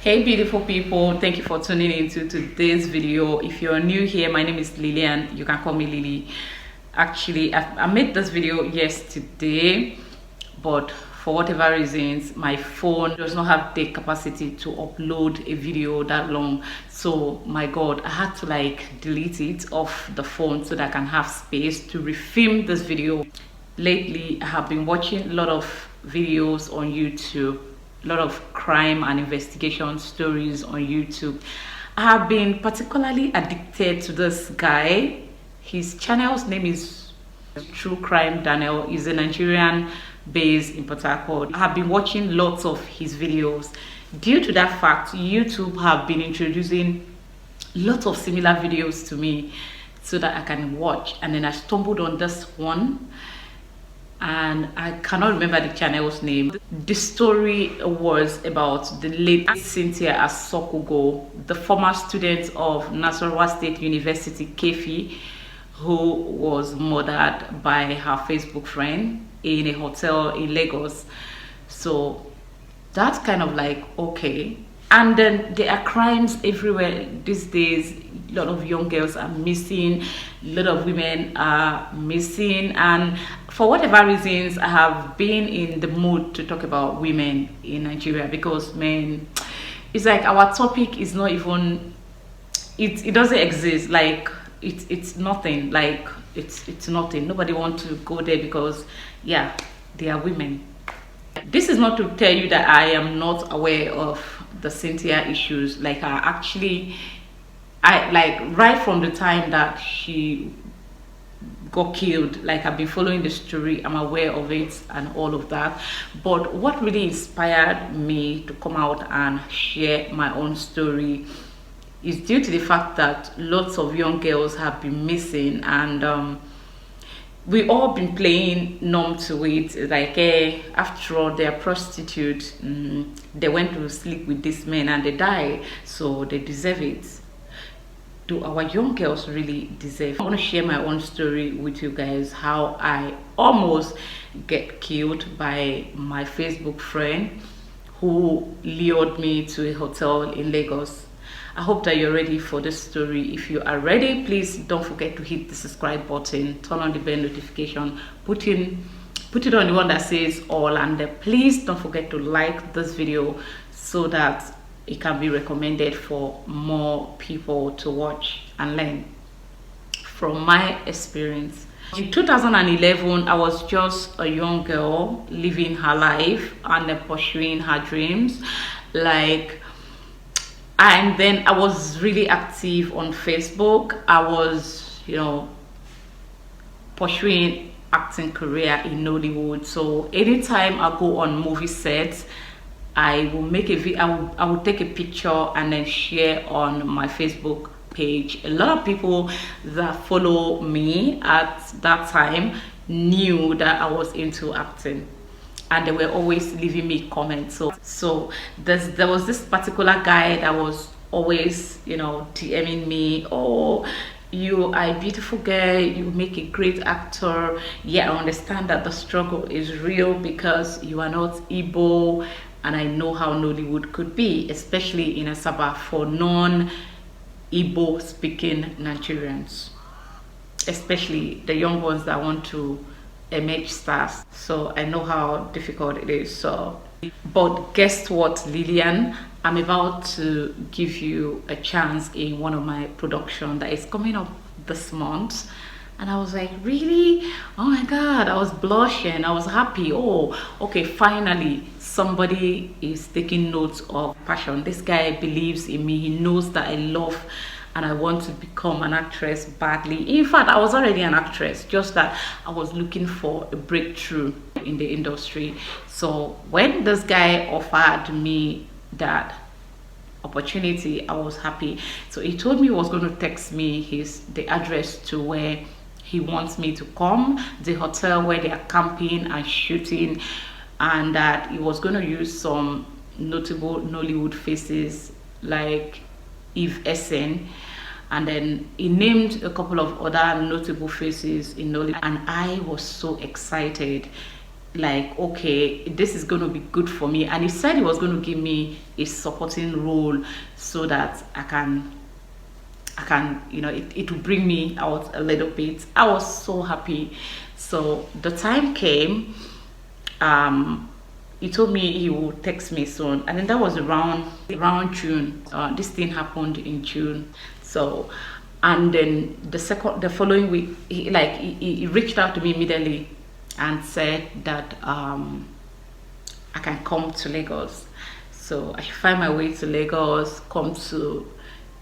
Hey beautiful people, thank you for tuning into today's video. If you're new here, my name is Lillian. You can call me Lily. Actually, I made this video yesterday, but for whatever reasons my phone does not have the capacity to upload a video that long. So my god, I had to delete it off the phone so that I can have space to refilm this video. Lately I have been watching a lot of videos on YouTube, a lot of crime and investigation stories on YouTube. I have been particularly addicted to this guy. His channel's name is True Crime Daniel. He's a Nigerian based in Port Harcourt. I have been watching lots of his videos. Due to that fact, YouTube have been introducing lots of similar videos to me so that I can watch, and then I stumbled on this one and I cannot remember the channel's name. The story was about the late Cynthia Asokugo, the former student of Nasarawa State University, Kefi, who was murdered by her Facebook friend in a hotel in Lagos. So that's kind of okay. And then there are crimes everywhere these days. A lot of young girls are missing, a lot of women are missing, and for whatever reasons I have been in the mood to talk about women in Nigeria, because men, it's our topic is not even, it doesn't exist. It's nothing. It's nothing. Nobody wants to go there because yeah, they are women. This is not to tell you that I am not aware of the Cynthia issues. I right from the time that she got killed, I've been following the story, I'm aware of it and all of that. But what really inspired me to come out and share my own story is due to the fact that lots of young girls have been missing, and we all been playing numb to it. After all, they're prostitutes. They went to sleep with this man and they die, so they deserve it. Do our young girls really deserve it? I want to share my own story with you guys, how I almost get killed by my Facebook friend who lured me to a hotel in Lagos. I hope that you're ready for this story. If you are ready, please don't forget to hit the subscribe button, turn on the bell notification, put it on the one that says all, and please don't forget to like this video so that it can be recommended for more people to watch and learn from my experience. In 2011, I was just a young girl living her life and pursuing her dreams. And then I was really active on Facebook. I was, pursuing acting career in Nollywood. So anytime I go on movie sets, I will make I will take a picture and then share on my Facebook page. A lot of people that follow me at that time knew that I was into acting, and they were always leaving me comments. So there was this particular guy that was always, DMing me, oh, you are a beautiful girl, you make a great actor. Yeah, I understand that the struggle is real because you are not Igbo, and I know how Nollywood could be, especially in Asaba, for non-Igbo speaking Nigerians, especially the young ones that want to emerge stars. So I know how difficult it is. But guess what, Lillian, I'm about to give you a chance in one of my production that is coming up this month. And I was like, really? Oh my god, I was blushing, I was happy. Oh, okay, finally somebody is taking notes of passion. This guy believes in me. He knows that I love and I want to become an actress badly. In fact, I was already an actress, just that I was looking for a breakthrough in the industry. So when this guy offered me that opportunity, I was happy. So he told me he was going to text me the address to where he wants me to come, the hotel where they are camping and shooting, and that he was going to use some notable Nollywood faces like Eve Essen, and then he named a couple of other notable faces in Nollywood, and I was so excited. like, okay, this is going to be good for me, and he said he was going to give me a supporting role so that I can, you know, it will bring me out a little bit. I was so happy. So the time came. He told me he would text me soon, and then that was around June. This thing happened in June. So, and then the following week, he reached out to me immediately and said that I can come to Lagos. So I should find my way to Lagos, come to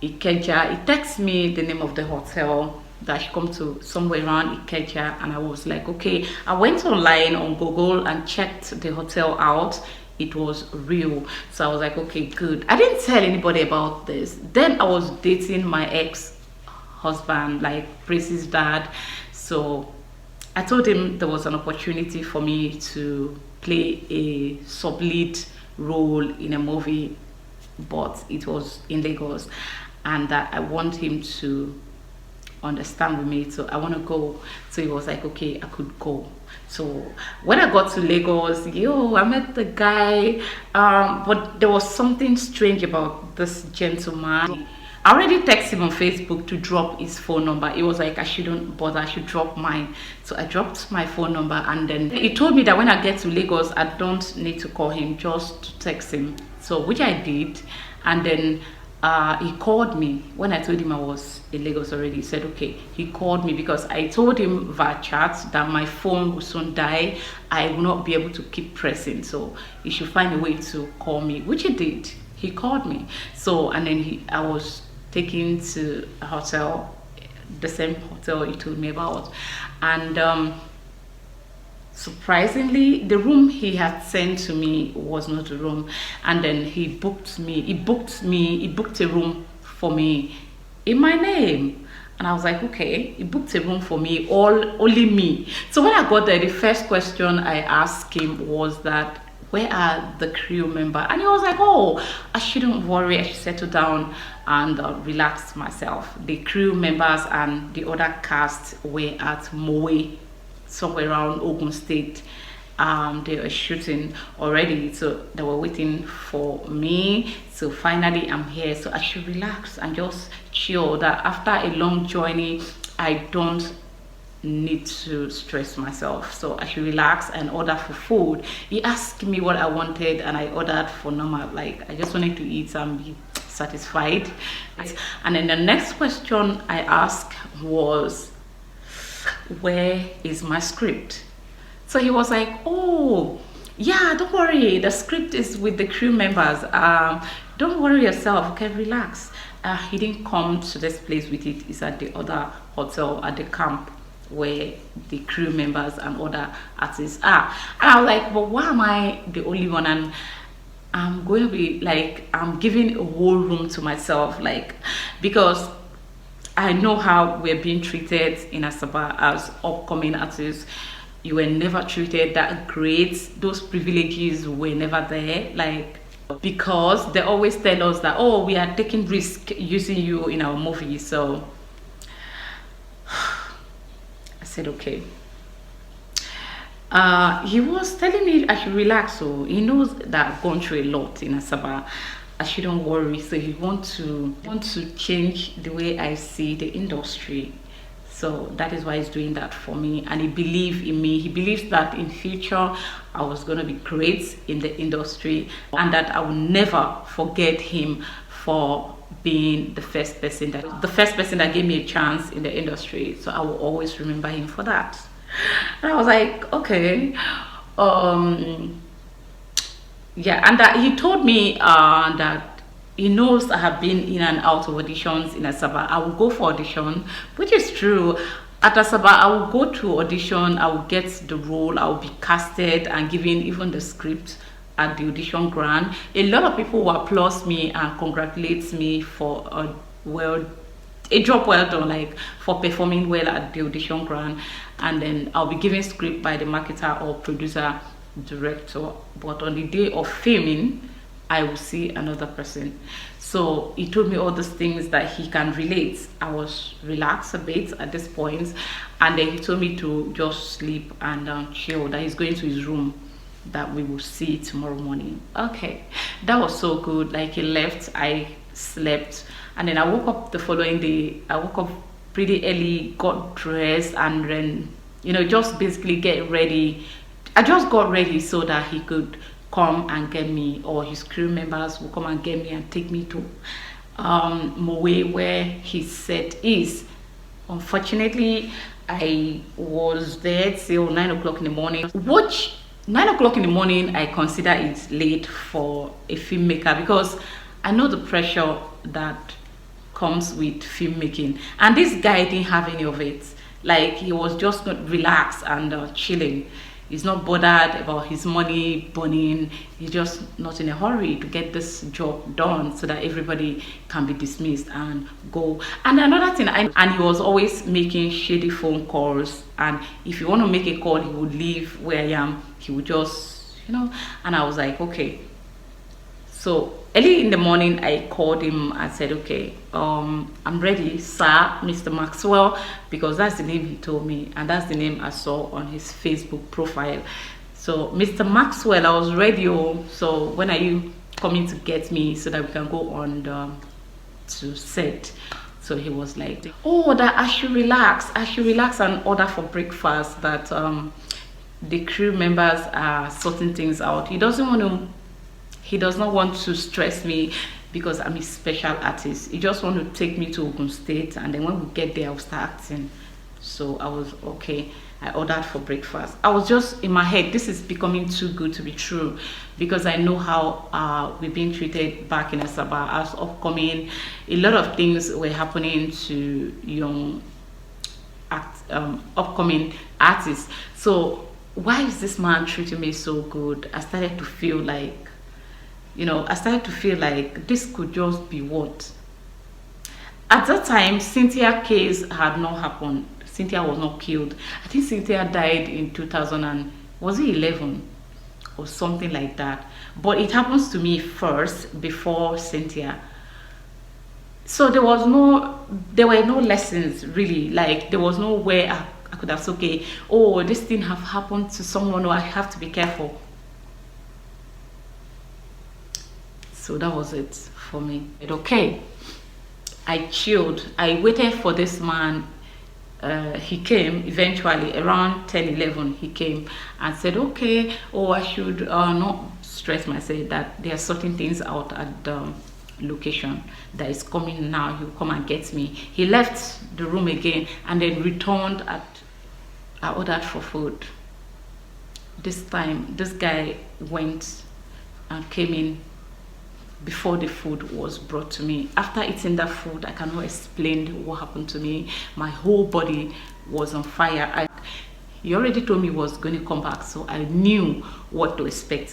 Ikeja. He texted me the name of the hotel that I should come to, somewhere around Ikeja, and I was like, okay. I went online on Google and checked the hotel out. It was real. So I was like, okay, good. I didn't tell anybody about this. Then I was dating my ex-husband, like Priss's dad. So I told him there was an opportunity for me to play a sub-lead role in a movie, but it was in Lagos, and that I want him to understand with me, so I want to go. So he was like, okay, I could go. So when I got to Lagos, I met the guy, but there was something strange about this gentleman. I already texted him on Facebook to drop his phone number. It was like, I shouldn't bother, I should drop mine. So I dropped my phone number, and then he told me that when I get to Lagos, I don't need to call him, just to text him. So which I did, and then he called me when I told him I was in Lagos already. He said, okay. He called me because I told him via chat that my phone will soon die. I will not be able to keep pressing, so he should find a way to call me, which he did. He called me. So, and then I was taken to a hotel, the same hotel he told me about, and surprisingly, the room he had sent to me was not a room. And then he booked a room for me in my name. And I was like, okay, he booked a room for me, only me. So when I got there, the first question I asked him was that, where are the crew members? And he was like, oh, I shouldn't worry, I should settle down and relax myself. The crew members and the other cast were at Moe, somewhere around Ogun State. They were shooting already, so they were waiting for me. So finally I'm here, so I should relax and just chill. That after a long journey, I don't need to stress myself, so I should relax and order for food. He asked me what I wanted, and I ordered for normal, like I just wanted to eat and be satisfied. And then the next question I asked was, where is my script? So he was like, oh yeah, don't worry, the script is with the crew members, don't worry yourself, okay, relax. He didn't come to this place with it. It's at the other hotel at the camp where the crew members and other artists are. And I was like, but why am I the only one? And I'm going to be like, I'm giving a whole room to myself, like, because I know how we're being treated in Asaba as upcoming artists. You were never treated that great. Those privileges were never there, like, because they always tell us that, oh, we are taking risk using you in our movie. So I said, okay. He was telling me I should relax, so he knows that I've gone through a lot in Asaba. I shouldn't worry. So he wants to change the way I see the industry. So that is why he's doing that for me, and he believes in me. He believes that in future I was going to be great in the industry, and that I will never forget him for being the first person that gave me a chance in the industry. So I will always remember him for that. And I was like, okay. Yeah, and that he told me that he knows I have been in and out of auditions in Asaba. I will go for audition, which is true. At Asaba, I will go to audition, I will get the role, I will be casted and given even the script at the audition ground. A lot of people will applaud me and congratulate me for a job well done, like for performing well at the audition ground. And then I'll be given script by the marketer or producer, director. But on the day of filming, I will see another person. So he told me all those things that he can relate. I was relaxed a bit at this point, and then he told me to just sleep and chill, that he's going to his room, that we will see tomorrow morning. Okay, that was so good. Like, he left, I slept, and then I woke up the following day. I woke up pretty early, got dressed, and then, you know, just basically get ready. I just got ready so that he could come and get me, or his crew members will come and get me and take me to Moe, where his set is. Unfortunately, I was there till 9 o'clock in the morning, which 9 o'clock in the morning I consider it late for a filmmaker, because I know the pressure that comes with filmmaking, and this guy didn't have any of it. Like, he was just relaxed and chilling. He's not bothered about his money burning. He's just not in a hurry to get this job done so that everybody can be dismissed and go. And another thing, and he was always making shady phone calls, and if you want to make a call, he would leave where I am. He would just, you know, and I was like, okay. So early in the morning, I called him and said, okay, I'm ready, sir, Mr. Maxwell, because that's the name he told me, and that's the name I saw on his Facebook profile. So, Mr. Maxwell, I was ready. So when are you coming to get me so that we can go on to set? So he was like, oh, that I should relax and order for breakfast, that the crew members are sorting things out. He does not want to stress me because I'm a special artist. He just want to take me to Ogun State, and then when we get there, I'll start acting. So I was okay. I ordered for breakfast. I was just in my head, this is becoming too good to be true, because I know how we're being treated back in Asaba as upcoming. A lot of things were happening to young upcoming artists. So why is this man treating me so good? I started to feel like, you know, this could just be what. At that time, Cynthia case had not happened. Cynthia was not killed. I think Cynthia died in 2011 or something like that. But it happens to me first before Cynthia. So there were no lessons really. Like, there was no way I could have said, okay, oh, this thing have happened to someone, or I have to be careful. So that was it for me. Okay, I chilled. I waited for this man. He came eventually around 10-11. He came and said, okay, oh, I should not stress myself, that there are certain things out at the location that is coming now. He'll come and get me. He left the room again and then returned I ordered for food. This time this guy went and came in before the food was brought to me. After eating that food, I cannot explain what happened to me. My whole body was on fire. He already told me he was going to come back, so I knew what to expect.